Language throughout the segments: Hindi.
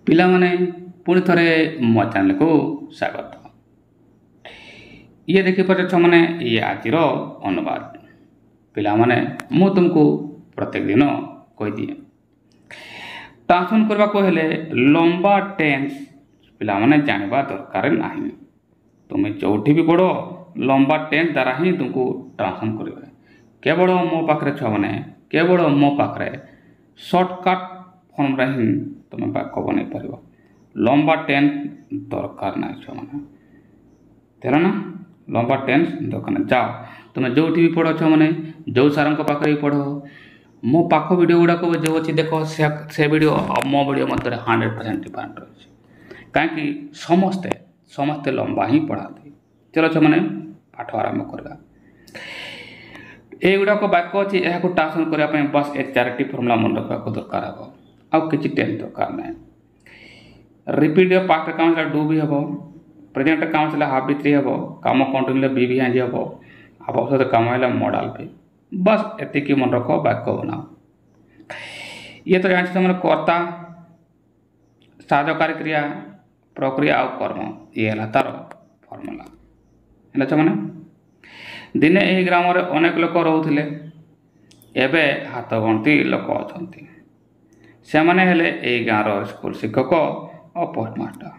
ପିଲାମାନେ ପୁଣି ଥରେ ମୋ ଚ୍ୟାନେଲକୁ ସ୍ୱାଗତ। ଇଏ ଦେଖିପାରୁଛ ମାନେ ଇଏ ଆଜିର ଅନୁବାଦ। ପିଲାମାନେ ମୁଁ ତୁମକୁ ପ୍ରତ୍ୟେକ ଦିନ କହିଦିଏ। ଟ୍ରାନ୍ସଫର୍ମ କରିବାକୁ ହେଲେ ଲମ୍ବା ଟେନ୍ସ ପିଲାମାନେ ଜାଣିବା ଦରକାର ନାହିଁ। ତୁମେ ଯେଉଁଠି ବି ପଢ଼ ଲମ୍ବା ଟେନ୍ସ ଦ୍ୱାରା ହିଁ ତୁମକୁ ଟ୍ରାନ୍ସଫର୍ମ କରିବେ। କେବଳ ମୋ ପାଖରେ ଛୁଆମାନେ କେବଳ ମୋ ପାଖରେ ସର୍ଟକଟ୍ ଫର୍ମରେ ହିଁ ତୁମେ ବାକ୍ୟ ବନେଇ ପାରିବ। ଲମ୍ବା ଟେନ୍ସ ଦରକାର ନାହିଁ ଛୁଆମାନେ। ତେର ନା ଲମ୍ବା ଟେନ୍ସ ଦରକାର ନାହିଁ। ଯାଅ ତୁମେ ଯେଉଁଠି ବି ପଢ଼ ଛୁଆମାନେ ଯେଉଁ ସାର୍ଙ୍କ ପାଖରେ ବି ପଢ଼, ମୋ ପାଖ ଭିଡ଼ିଓ ଗୁଡ଼ାକ ଯେଉଁ ଅଛି ଦେଖ, ସେ ଭିଡ଼ିଓ ଆଉ ମୋ ଭିଡ଼ିଓ ମଧ୍ୟରେ 100% ଡିଫରେଣ୍ଟ ରହିଛି। କାହିଁକି ସମସ୍ତେ ଲମ୍ବା ହିଁ ପଢ଼ାନ୍ତି। ଚଲ ଛୁଆମାନେ ପାଠ ଆରମ୍ଭ କରିବା। ଏଗୁଡ଼ାକ ବାକ୍ୟ ଅଛି, ଏହାକୁ ଟ୍ରାନ୍ସଫର୍ମ କରିବା ପାଇଁ ବାସ୍ ଏ 4ଟି ଫର୍ମୁଲା ମନେ ରଖିବାକୁ ଦରକାର ହେବ। ଆଉ କିଛି ଟେନ୍ସ ଦରକାର ନାହିଁ। ରିପିଟ୍ ପାଷ୍ଟ କାମ ଥିଲା ଡୁ ବି ହେବ, ପ୍ରେଜେଣ୍ଟ କାମ ଥିଲା ହାଫ୍ ବି 3 ହେବ, କାମ କଣ୍ଟିନ୍ୟୁ ବି ଆଜି ହେବ, ଭବିଷ୍ୟତ କାମ ହେଲା ମଡାଲ ବି। ବାସ୍ ଏତିକି ମନେ ରଖ, ବାକ୍ୟ ବନାଅ। ଇଏ ତ ଜାଣିଛ ସେମାନେ କର୍ତ୍ତା, ସାହାଯ୍ୟକାରୀ କ୍ରିୟା, ପ୍ରକ୍ରିୟା ଆଉ କର୍ମ। ଇଏ ହେଲା ତାର ଫର୍ମୁଲା। ହେଲା ଛୁଆମାନେ, ଦିନେ ଏହି ଗ୍ରାମରେ ଅନେକ ଲୋକ ରହୁଥିଲେ। ଏବେ ହାତ ଗଣତି ଲୋକ ଅଛନ୍ତି। ସେମାନେ ହେଲେ ଏହି ଗାଁର ସ୍କୁଲ ଶିକ୍ଷକ ଓ ପୋଷ୍ଟମାଷ୍ଟର।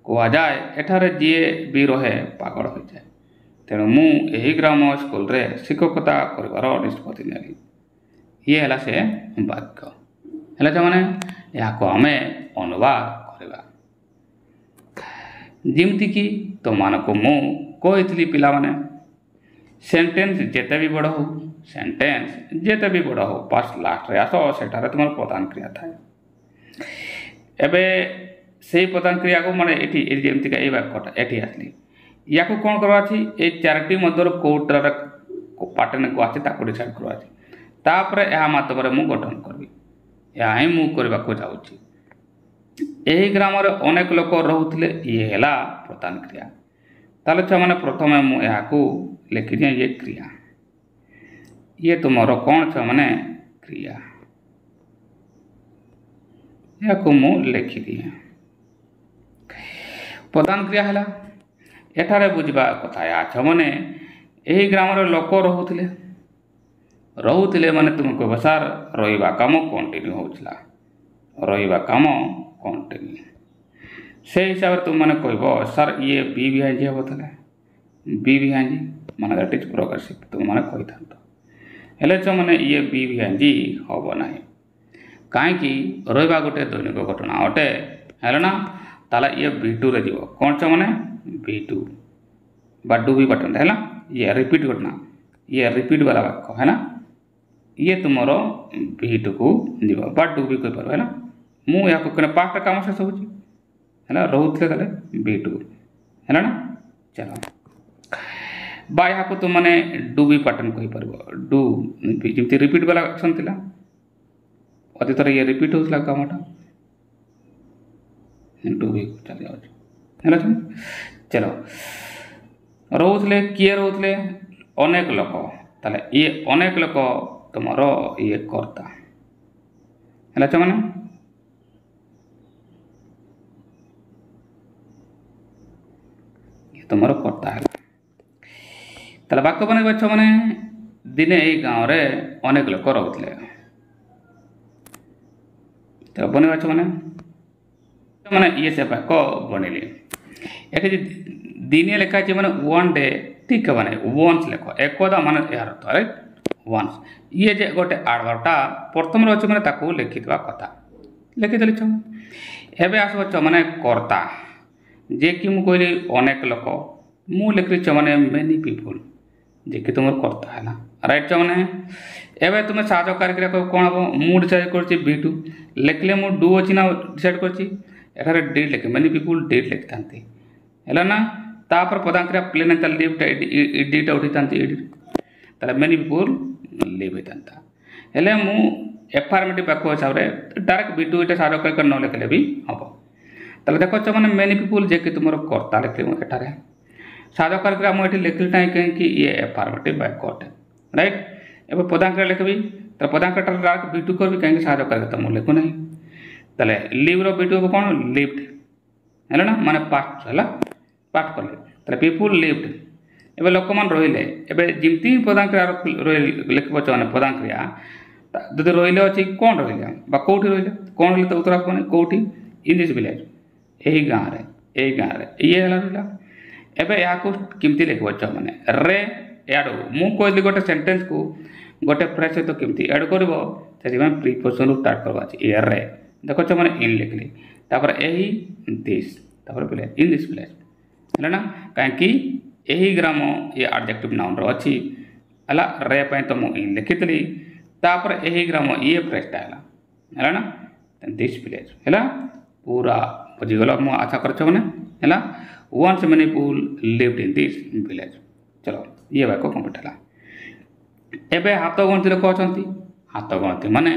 କୁହାଯାଏ ଏଠାରେ ଯିଏ ବି ରହେ ପାଗଳ ହୋଇଯାଏ। ତେଣୁ ମୁଁ ଏହି ଗ୍ରାମ ସ୍କୁଲରେ ଶିକ୍ଷକତା କରିବାର ନିଷ୍ପତ୍ତି ନେଲି। ଇଏ ହେଲା ସେ ବାକ୍ୟ। ହେଲେ ସେମାନେ ଏହାକୁ ଆମେ ଅନୁବାଦ କରିବା। ଯେମିତିକି ତୁମମାନଙ୍କୁ ମୁଁ କହିଥିଲି ପିଲାମାନେ, ସେଣ୍ଟେନ୍ସ ଯେତେ ବି ବଡ଼ ହଉ ବାସ୍ ଲାଷ୍ଟରେ ଆସ, ସେଠାରେ ତୁମର ପ୍ରଧାନ କ୍ରିୟା ଥାଏ। ଏବେ ସେଇ ପ୍ରଧାନ କ୍ରିୟାକୁ ମାନେ ଏଠି ଯେମିତିକା ଏଇ ବାକ୍ୟଟା ଏଠି ଆସିଲି, ୟାକୁ କ'ଣ କରିବା ଅଛି, ଏଇ 4ଟି ମଧ୍ୟରୁ କେଉଁଟାର ପାଟର୍ନକୁ ଅଛି ତାକୁ ଡିସାଇଡ୍ କରିବା ଅଛି। ତାପରେ ଏହା ମାଧ୍ୟମରେ ମୁଁ ଗଠନ କରିବି। ଏହା ହିଁ ମୁଁ କରିବାକୁ ଯାଉଛି। ଏହି ଗ୍ରାମରେ ଅନେକ ଲୋକ ରହୁଥିଲେ। ଇଏ ହେଲା ପ୍ରଧାନ କ୍ରିୟା। ତାହେଲେ ଛୁଆମାନେ ପ୍ରଥମେ ମୁଁ ଏହାକୁ ଲେଖିଦିଏ, ଇଏ କ୍ରିୟା। ଇଏ ତୁମର କ'ଣ ଛୁଆମାନେ କ୍ରିୟା। ଏହାକୁ ମୁଁ ଲେଖିଦିଏ। ପ୍ରଧାନ କ୍ରିୟା ହେଲା, ଏଠାରେ ବୁଝିବା କଥା ଏହା ଛୁଆମାନେ ଏହି ଗ୍ରାମରେ ଲୋକ ରହୁଥିଲେ ମାନେ ତୁମେ କହିବ ସାର୍ ରହିବା କାମ କଣ୍ଟିନ୍ୟୁ ହେଉଥିଲା। ରହିବା କାମ କଣ୍ଟିନ୍ୟୁ। ସେଇ ହିସାବରେ ତୁମମାନେ କହିବ ସାର୍ ଇଏ ବି ଆଜି ହେବ, ତାହେଲେ ବି ଆଜି ମାନେ ଦ୍ୟାଟ୍ ଇଜ୍ ପ୍ରୋଗ୍ରେସିଭ୍ ତୁମମାନେ କହିଥାନ୍ତ। ହେଲେ ଛୁଆମାନେ ଇଏ ବି ଆଜି ହେବ ନାହିଁ। କାହିଁକି? ରହିବା ଗୋଟେ ଦୈନିକ ଘଟଣା ଅଟେ, ହେଲା ନା। ତାହେଲେ ଇଏ V2ରେ ଯିବ। କ'ଣ ଛୁଆମାନେ V2 ବା ଡୁ ବି ପାଟର୍ନ ହେଲା। ଇଏ ରିପିଟ୍ ଘଟଣା, ଇଏ ରିପିଟ୍ ବାଲା ବାକ୍ୟ ହେଲା। ଇଏ ତୁମର V2କୁ ଯିବ ବା ଡୁ ବି କହିପାରିବ ହେଲା। ମୁଁ ଏହାକୁ ପାଷ୍ଟ କାମ ଶେଷ ହେଉଛି ହେଲା, ରହୁଥିଲେ ତାହେଲେ V2 ହେଲା ନା। ଚାଲ ବା ଏହାକୁ ତୁମମାନେ ଡୁ ବି ପାଟର୍ନ କହିପାରିବ। ଡୁ ଯେମିତି ରିପିଟ୍ ବାଲା ଆକ୍ସନ୍ ଥିଲା, ଅତୀତରେ ଇଏ ରିପିଟ୍ ହେଉଥିଲା କାମଟା, ଡୁ ବି ଚାଲି ଯାଉଛି ହେଲା। ଚାଲ ରହୁଥିଲେ, କିଏ ରହୁଥିଲେ? ଅନେକ ଲୋକ। ତାହେଲେ ଇଏ ଅନେକ ଲୋକ ତୁମର ଇଏ କର୍ତ୍ତା ହେଲା ଛୁଆମାନେ। ଇଏ ତୁମର କର୍ତ୍ତା ହେଲା। ତାହେଲେ ବାକ୍ୟ ବନେଇବା ଛୁଆମାନେ, ଦିନେ ଏହି ଗାଁରେ ଅନେକ ଲୋକ ରହୁଥିଲେ। ତାହେଲେ ବନେଇବା ଛୁଆମାନେ ଇଏ ସେ ବାକ୍ୟ ବନେଇଲେ। ଏଠି ଦିନେ ଲେଖା ଅଛି ମାନେ 1 ଡେ, ଠିକ୍ ହେବ ନାହିଁ। ୱାନ୍ସ ଲେଖ, ଏକଦା ମାନେ ଏହାର ଅର୍ଥ ରାଇଟ୍ ୱାନ୍ସ। ଇଏ ଯେ ଗୋଟେ ଆଡ଼ଭର୍ବଟା ପ୍ରଥମରେ ଅଛି ମାନେ ତାକୁ ଲେଖିଦେବା କଥା। ଲେଖିଦେଲି ଛୁଆ। ଏବେ ଆସିବ ଛୁଆମାନେ କର୍ତ୍ତା, ଯିଏକି ମୁଁ କହିଲି ଅନେକ ଲୋକ। ମୁଁ ଲେଖିଲି ଛୁଆମାନେ ମେନି ପିପୁଲ୍, ଯିଏକି ତୁମର କର୍ତ୍ତା ହେଲା ରାଇଟ୍ ଛୁଆମାନେ। ଏବେ ତୁମେ ସାହାଯ୍ୟକାରୀ କ୍ରିୟା କ'ଣ ହେବ? ମୁଁ ଡିସାଇଡ଼୍ କରିଛି V2 ଲେଖିଲେ, ମୁଁ ଡୁ ଅଛି ନା ଡିସାଇଡ଼୍ କରିଛି। ଏଠାରେ ଡିଡ୍ ଲେଖେ, ମେନି ପିପୁଲ୍ ଡିଡ୍ ଲେଖିଥାନ୍ତି ହେଲା ନା। ତାପରେ ପ୍ରଧାନ କ୍ରିୟା ପ୍ଲେନ୍ ତାହେଲେ ଡିଟା ଉଠିଥାନ୍ତି ଏଇଠି, ତାହେଲେ ମେନି ପିପୁଲ୍ ଲିଭ୍ ହେଇଥାନ୍ତା। ହେଲେ ମୁଁ ଏଫାର୍ମେଟିଭ୍ ବାକ୍ୟ ହିସାବରେ ଡାଇରେକ୍ଟ V2 ଏଇଟା ସାହାଯ୍ୟକାରୀ ନ ଲେଖିଲେ ବି ହେବ। ତାହେଲେ ଦେଖ ଛୁଆମାନେ ମେନି ପିପୁଲ୍ ଯିଏକି ତୁମର କର୍ତ୍ତା ଲେଖିଲି ମୁଁ ଏଠାରେ। ସାହାଯ୍ୟକାରୀ କ୍ରିୟା ମୁଁ ଏଠି ଲେଖିଲି ନାହିଁ, କାହିଁକି ଇଏ ଏଫାର୍ମେଟିଭ୍ ବାକ୍ୟ ଅଟେ ରାଇଟ୍। ଏବେ ପ୍ରଧାନ କ୍ରିୟା ଲେଖିବି, ତାହେଲେ ପ୍ରଧାନ କ୍ରିୟାଟା ଡାଇରେକ୍ଟ V2 କରିବି, କାହିଁକି ସାହାଯ୍ୟକାରୀ କ୍ରିୟା ମୁଁ ଲେଖୁନାହିଁ। ताले लिव रो बीटू को कौन लिव्ड है ना माने पास्ट है पाठ कले ताले पीपुल लिव्ड एबे लोक मान रहिले एबे जिमती प्रधान क्रिया लिखब चाहे प्रधान क्रिया जदि रहिले अच्छी कौन रहिले बा कोठी रहिले कौन रहिले तो उत्तर आसबनी कोठी इन दिस विलेज यही गाँव रे ये रहा एबे या केमती लिखब चाहे रे एड मु कहली गोटे सेंटेंस को गोटे फ्रेज सहित केमती एड कर प्रीपोजिशन स्टार्ट करवा ये रे देख मैंने इन लिखली तापर यही दिस तापर विलेज इन दिस विलेज है ना कहीं यही ग्राम ये एडजेक्टिव नाउन रो अच्छी है रे तो मुझे इन लिखी तापर यही ग्राम ये फ्रेजटा है ना दिस विलेज है पूरा बुझीगल मुझे आशा कर है once many people lived in this village चलो ये वाक्य कंप्लीट है एबे हाथ गणती लोक अच्छा हाथ गणती माने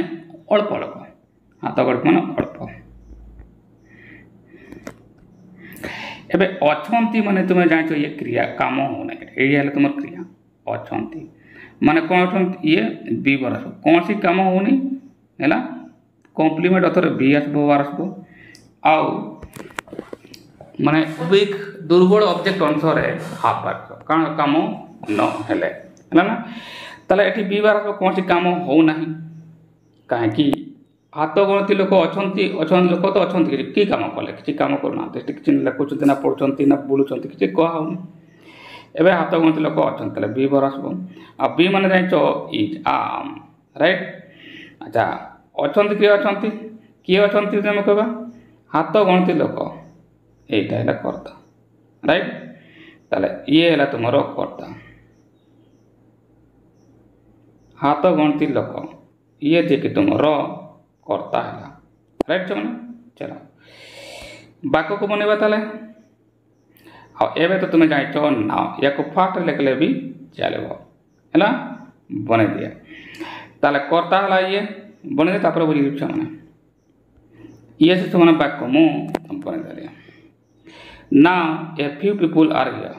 अल्प अल्प हाथ गणती माने अल्प एबे अच्छी माने तुम्हें जान ये क्रिया काम होना ये तुम क्रिया अच्छा माने कौन ये बी बर आस कौन सी काम होनी है कम्प्लीमेंट अथर बी आसब वार आसब आउ माने वीक दुर्बल ऑब्जेक्ट अनुसार हाफ बार कारण काम न हेले है ना ताले एठी बी बार आसब कौन सी काम होना कहीं हाथ गणती लोक अच्छा लोक तो अच्छा कि कम कले कि कम करना कि लिखुं ना पढ़ुं ना बुलूँ कि कहूनी एवं हाथ गणती लोक अच्छा बी बर आसब आ बी मान जान इज आम राइट अच्छा अच्छा किए अच्छा किए अच्छा तुम कह हाथ गणती लोक यहीटा है कर्ता राइट ताले ये है तुम कर्ता हाथ गणती लोक ये जे कि तुम कर्ता है राइट चलो चलो वाक्य को बनवा ताले एवं तो तुम्हें जान ना या फास्ट लिखले भी चलो है बन दिए ताले कर्ता है ये बन दिए तापर बुझे मैंने ये से तुम वाक्य मुझे बनदेली ना a few people are here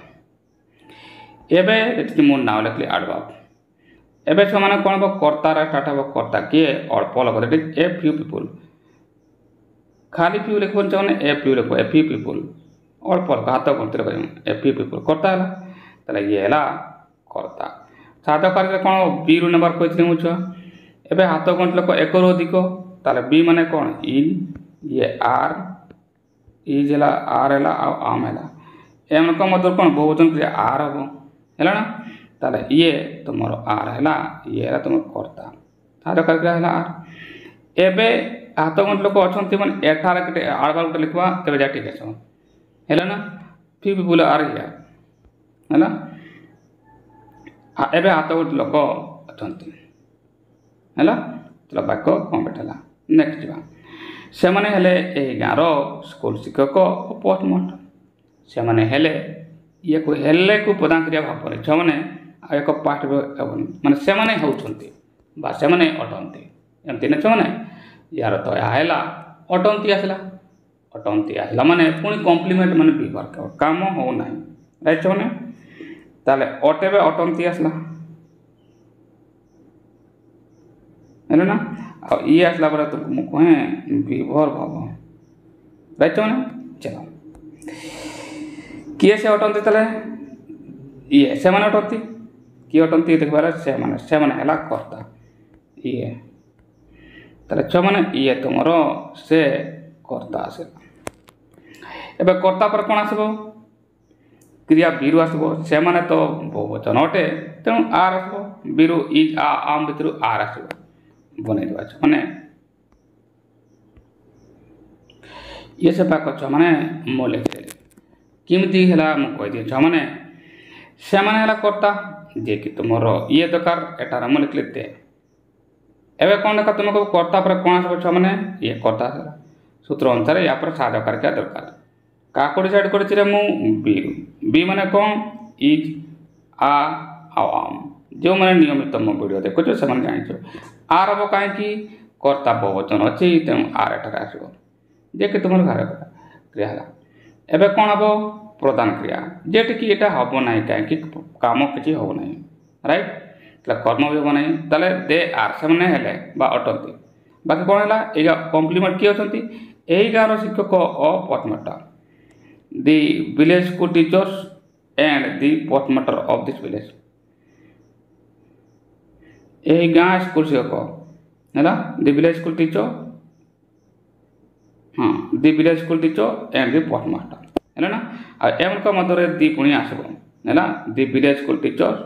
एवं मो नाव लिखली एडवर्ब एवं से मैंने कौन हम कर्तार स्टार्ट हम कर्ता किए अल्प लोग ए फ्यू पीपुल खाली फ्यू लिख चाहे ए फ्यू लिख ए फ्यू पीपुल अल्प लोग हाथ गणती लोग ए फ्यू पीपुल कर्ता है ताले ये है कर्ता साधा कार्य कौन बी रु नंबर कही मुझे एवं हाथ गणती लोग एक रु अधिक ताले बी माने कौन इन ये आर इज है आर है आम है एम मध्य कौन बहुवचन क्रिया आर हम है ना ताले ये तुम आर है ये है तुम कर्ता साधा क्रिया है आर एवं हाथ गणती लोक अच्छा मैंने एठार आर बार गोटे लिखा तेज जा ठीक है ना फ्यू पीपुल आर हियर है एवं हाथ गणती लोक अच्छा है चलो वाक्य कंप्लीट है नेक्स्ट जा से मैंने हेले गाँव स्कूल शिक्षक पोस्टमास्टर से मैंने हेले ये को हेले को प्रदान क्रिया भाव से मैंने एक पाठ माने से मैंने होती से मैंने अटंती एमती ना मैंने यार तो यह अटंती आसला माने पुणी कम्प्लीमेंट माने व्यवहार काम होना राइट मैंने ताले अटेबे अटंती आसला है ना ये आसला पर तुमको मुझे कहे विभर भाव राइट मैंने चलो किए से अटंती ताले ये से मैंने अटंती किए अटंती देखबार से मैंने है कर्ता ये ताले छ मैंने ये तुम से कर्ता आसला एबे कर्ता पर कौन आसब क्रिया बीरु आसब से मैंने तो बहुवचन अटे तेणु आर आसब बीरु इज आम भितर आर आसब बन मैंने ये से पाक मैंने मो लिखिदेली किमती है मुझे कहीदी मैंने से मैंने कर्ता जे कि तुम ये दरकार एटार मो लिखली दे एवं कौन देखा तुमको कर्ता पर कौन आसब मैंने ये कर्ता सूत्र अनुसार या पर सा दरकार क्या दरकार क्या डिसाइड कर बी माने कौन इज आम जो मैंने नियमित मो वीडियो देखो से जान आर हम कहीं कर्ता बहुवचन अच्छी तेणु आर एठार आसो जे कि तुम घर क्रिया है एवं कौन हम प्रदान क्रिया जेट कि यहाँ हम ना कहीं कम किसी हम ना राइट कर्म भी हम ना दे आर से मैंने अटंती बाकी कौन है ये कम्प्लीमेंट किए होती यही गाँव शिक्षक अ postmaster the village school teachers and the postmaster of this village यही गाँ स्कूल शिक्षक है दि विलेज स्कूल टीचर हाँ the village school teacher and the postmaster है ना एम मध्य दी पुणी आसब है the village school teacher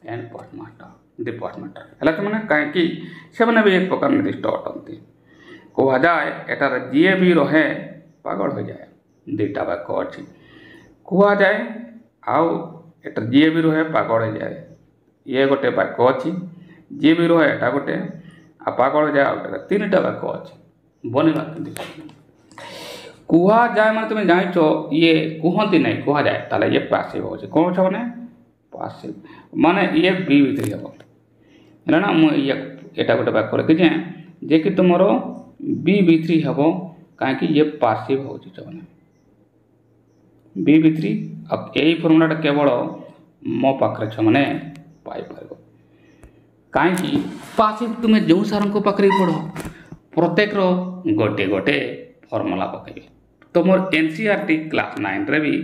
and postmaster the postmaster है मैंने कहीं से भी एक प्रकार निर्दिष्ट अटंती कह जाए एटार जी भी रहे पागल हो जाए दुईटा वाक्य अच्छी कह जाए आउ एटार जी भी रहे पागल हो जाए ये गोटे वाक्य अच्छी जी भी रहे एटा गोटे आ पागल हो जाए आउट तीन टा वाक्य अच्छी बनवा कह जाए मैंने तुम जाच ये कहती नहीं कह जाए ताले ये पासिव हो कौन छ मैंने पासिव माने ये बी भीतर हम है ना मुझे एटा गोटे वाक्य रखी जे कि तुम बी भीतरी हम कहीं ये पासिव हो बी भीतरी अब यही फर्मुलाटा केवल मो पाखे छ मैंने पाइपर कहीं पासिव तुम्हें जो सार पाखे पढ़ प्रत्येक गोटे गोटे फर्मुला पकड़े तो मोर एनसीईआरटी क्लास 9 रे भी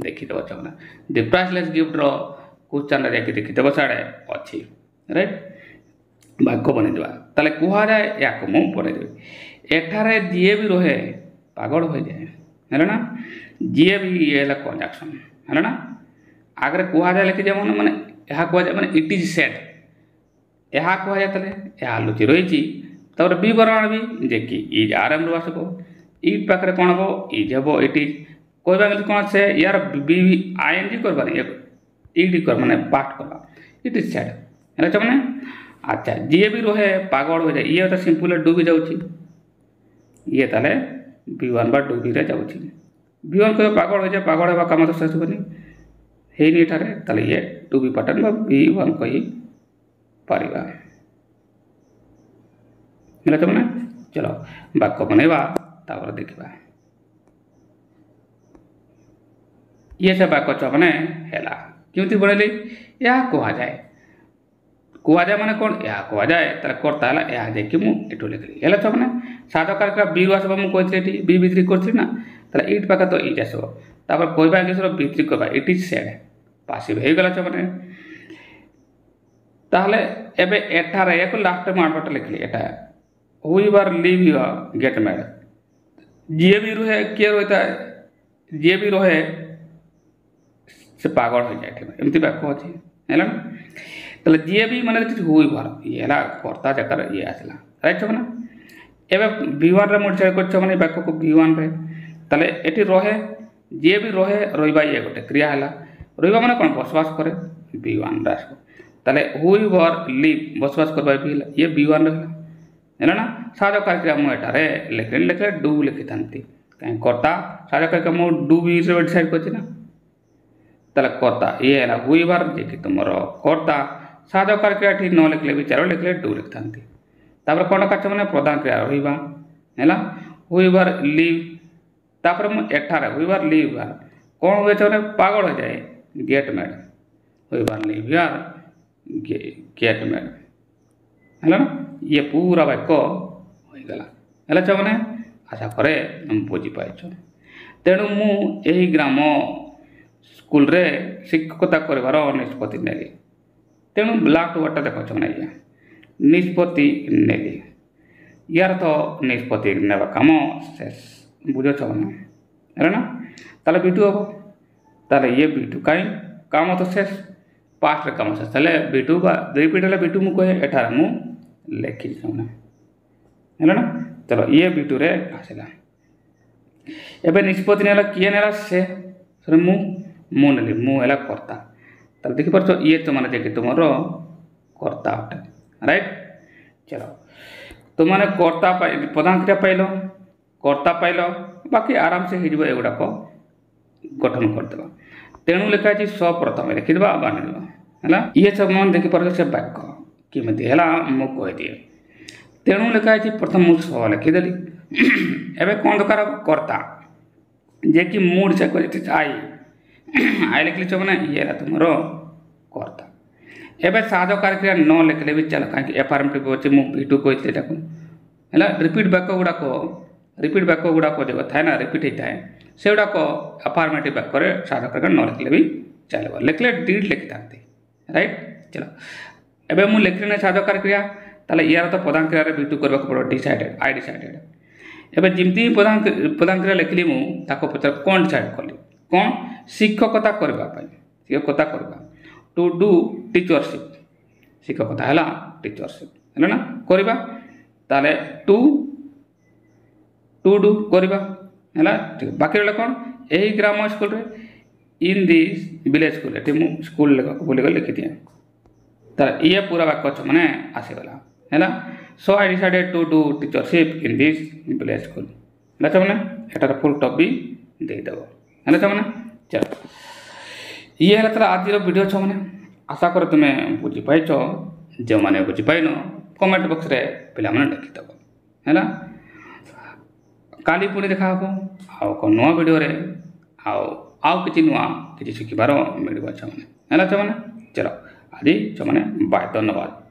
देखीदेव चाहना दि प्राइसलेस गिफ्ट क्वेश्चन जाकि देखीदेव साढ़े अच्छी राइट वाक्य बनईदेवा ताले कह जाए या मुझे बनईदेवी एठारे जी भी रहे पागल हो जाए है ना जी भी ये कंजक्शन है ना आगे कह जाए लिखी जाए मैंने यह कह जाए मैंने इट इज सेड यह कह जाए ताले यह लुचि रही तब विवरण भी जे कि इज आरएम रू आसब इट पाखे कौन हम इज हम इट इज कहवा गले कौन से यार बी आईएनजी करवार इट कर माने पाठ करवा इट इज सेड है मैंने अच्छा जी भी रहे पागल हो जाए ये तो सिंपल डूबी जाऊँगी ये ताले B1 बा डूबी रे जाऊँगी B1 कह पागल हो जाए पागल होगा कम तो शेष होनी है ताले ये डूबी पैटर्न बा B1 कही पारिबा है तो मैंने चलो वाक्य बनवा तापर देखा ये सब वाक्य मैंने है क्यों बनैली या कह जाए मैंने कौन या कह जाए कर्ता है या जाकि मुझे लिखली है मैंने साध कार्यक्रम बी आसब मुझे बी भीतरी करी ना इट पाखे तो इट आसब तापर कहवा इंग्लीश भीतरी कहवा इट इज सेड पासिव हो गला मैंने ताहले एबे एठार एक लास्ट मार्पट लिखली एटा हुईवर लिव योर गेट मैड जी भी रहे किए रहता है जी भी रहे से पागल हो जाए एमती वाक्य अच्छी है ना ताले जी भी मैंने हुईवर ये कर्ता जकार ये आसला राइट ना एवं B1 रे मॉडिफाई कर मैंने वाक्य को B1 रे ताले एटी रहे जी भी रहे रहा ये गोटे क्रिया है रहा मैंने कौन बसवास करे B1 रे आसो ताले हुईवर लिव बसवास करवा भी ये B1 रहा है ना साध कार्यक्रिया मुझे लिखे लिखे डू लिखी था कहीं कर्ता साध कार्यक्रिया मुझे डू भी डिसाइड कर ताले कर्ता ये है हुईवर जे कि तुम कर्ता साध कार्यक्रिया ठीक न लिखले भी चार लिखले डू लिखी था कौन काच मैंने प्रधान क्रिया रहा है हुईवर लिव तापर एठार हुईवर लिव यार कौन हुए मैंने पागल हो जाए गेट मेड हुईवर लिव यार गेट मेड है ना ये पूरा वाक्य होगला है मैंने आशा करे बुझीपार तेणु मुझे ग्राम स्कूल रे शिक्षकता कर निष्पत्ति नेली तेणु ब्लाक वार्ड देख मैंने ये निष्पत्ति नेली यार तो निष्पत्ति नेवा कम शेष बुझ मैंने है ना ताले B2 हम ताले ये B2 कहीं काम तो शेष पास्ट काम शेष ताले B2 रिपीट है B2 मुझे एठार मु लिखी है ना चलो ये B2 रे आसला एबे निष्पत्ति नेला किए नेला से मुझे मुझे कर्ता तब देखी पार्छ ये तो मैंने देखिए तुम कर्ता अटे राइट चलो तो मैंने कर्ता प्रधान क्रिया पाइल कर्ता पाइल बाकी आराम से होगुड़ाक गठन करदे तेणु लिखाई सप्रथम लिखिद बांधीद है ये सब मैंने देखिपार से वाक्य किमती है मुझे कहीदिए तेणु लिखाई प्रथम मुझे स लिखिदेली एवं कौन दरकार कर्ता जे कि मुझे आई आई लिखली मैंने ये तुम कर्ता एवं साध कार्यक्रिया न लिखले भी चल कहीं एफर्मेटिव अच्छे मुझे B2 कही है रिपीट वाक्य गुड़ाक जो थाए ना रिपीट होता है से गुड़ाक अफर्मेटिव वाक्य साधक न लिखले भी चलो लिखले डिड लिखि था राइट। चलो एवं मुझे लिखली साधक क्रिया ताले यार तो प्रधान क्रिया V2 करने को पड़ो डिसाइडेड आई डिसाइडेड एवं जमती प्रधान क्रिया लिखली मुझे पचार कौन डिसाइड कली कौन शिक्षकता करवा टू डू टीचरशिप शिक्षकता है टीचरशिप है ना करवा ताले टू डू करवा है ठीक बाकी रहा कौन यही ग्राम स्कूल रे इन दिस विलेज स्कूल ये स्कूल बोलिक लिखी दिए तार ये पूरा वाक्य मैंने आसीगला है so I decided to do teachership in this village school है मैंने एटार फुल टॉप भी देदेव है मैंने। चलो ये है तार आज वीडियो छ मैंने आशा कर तुम्हें बुझीपाई जो मैंने बुझीपाइन कमेंट बॉक्स रे पिला मैंने लिखिदेव है काली पुणी देखा हम नुआ वीडियो रे आउ किसी नुआ किसी शिखबार मिल मैंने है मैंने। चलो आज मैंने बाय धन्यवाद।